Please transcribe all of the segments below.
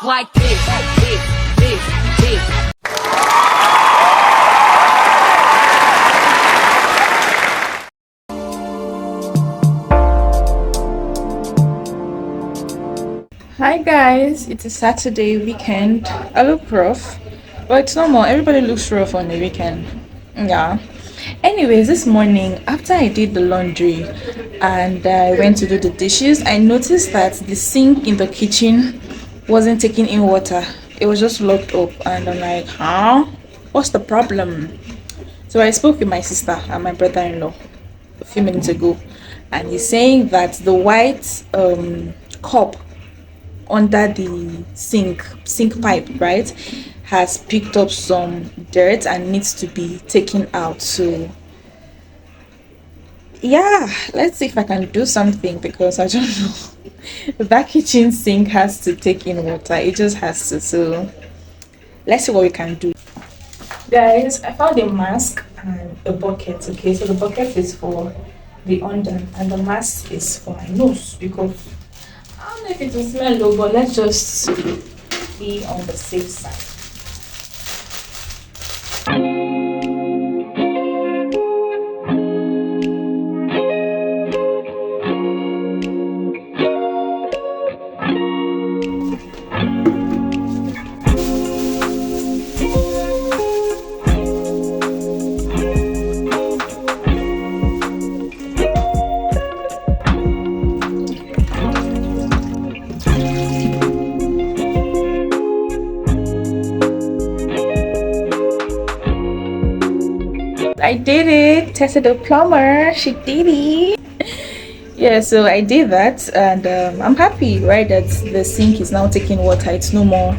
Like this, this. Hi guys, it's a Saturday weekend. I look rough, but it's normal. Everybody looks rough on the weekend. Yeah. Anyways, this morning after I did the laundry and I went to do the dishes, I noticed that the sink in the kitchen wasn't taking in water. It was just locked up, and I'm like, huh? What's the problem? So I spoke with my sister and my brother-in-law a few minutes ago, and he's saying that the white cup under the sink pipe, right, has picked up some dirt and needs to be taken out. So yeah, let's see if I can do something, because I don't know. That kitchen sink has to take in water. It just has to. So let's see what we can do. Guys, I found a mask and a bucket. Okay, so the bucket is for the under and the mask is for my nose, because I don't know if it will smell low, but let's just be on the safe side. I did it. Tested the plumber. She did it. Yeah, so I did that, and I'm happy, right, that the sink is now taking water. It's no more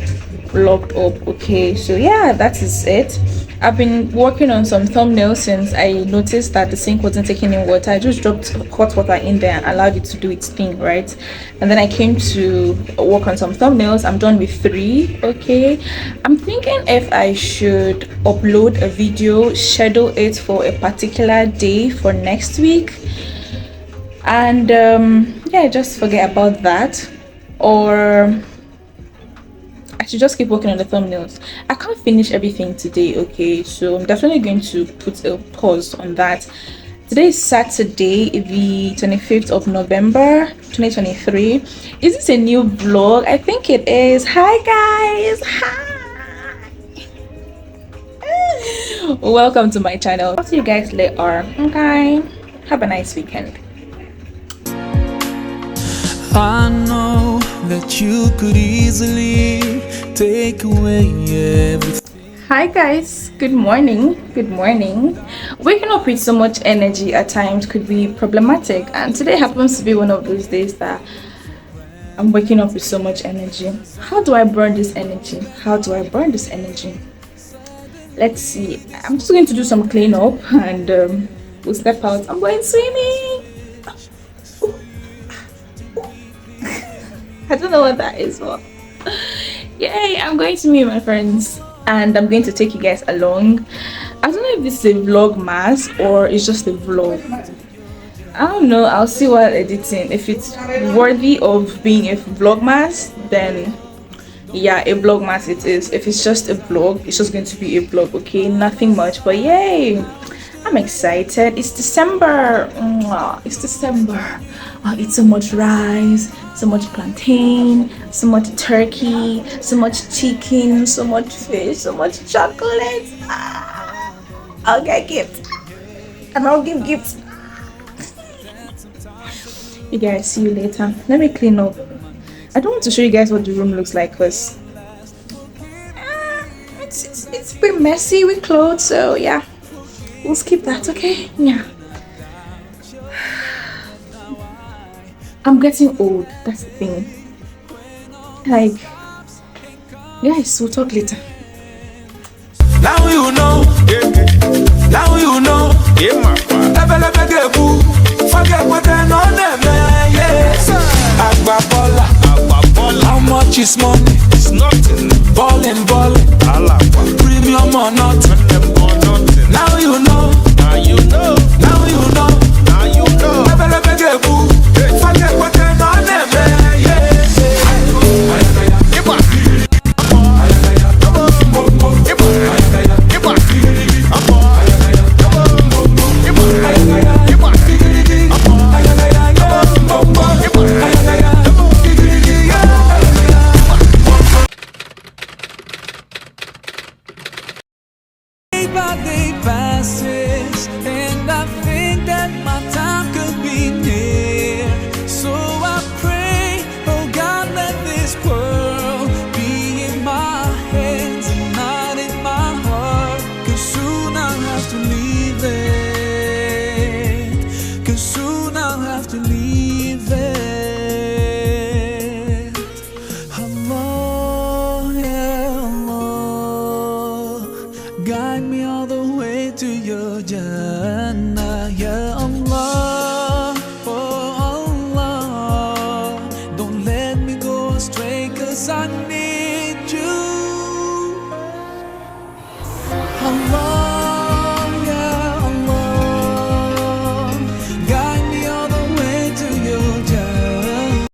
locked up. Okay, so yeah, that is it. I've been working on some thumbnails since I noticed that the sink wasn't taking in water. I just dropped hot water in there and allowed it to do its thing, right? And then I came to work on some thumbnails. I'm done with 3. Okay, I'm thinking if I should upload a video, schedule it for a particular day for next week, and yeah, just forget about that, or I should just keep working on the thumbnails. I can't finish everything today, okay? So I'm definitely going to put a pause on that. Today is Saturday, the 25th of November, 2023. Is this a new vlog? I think it is. Hi guys! Hi! Welcome to my channel. I'll see you guys later. Okay? Have a nice weekend. I know that you could easily take away everything. Hi guys, good morning. Waking up with so much energy at times could be problematic, and today happens to be one of those days that I'm waking up with so much energy. How do I burn this energy? Let's see. I'm just going to do some cleanup, and we'll step out. I'm going swimming. I don't know what that is for. Yay, I'm going to meet my friends and I'm going to take you guys along. I don't know if this is a vlogmas or it's just a vlog. I don't know. I'll see while editing. If it's worthy of being a vlogmas, then yeah, a vlogmas it is. If it's just a vlog, it's just going to be a vlog. Okay, nothing much, but yay, I'm excited. It's December. It's December. I'll eat so much rice, so much plantain, so much turkey, so much chicken, so much fish, so much chocolate. I'll get gifts and I'll give gifts. You guys, see you later. Let me clean up. I don't want to show you guys what the room looks like, because it's pretty messy with clothes, so yeah, we'll skip that. Okay, yeah. I'm getting old, that's the thing. Like, guys, we'll talk later. Now you know, now you know. Forget what I know, yes. How much is money? It's nothing. Ballin'. Premium or not? Now you know. Now you know.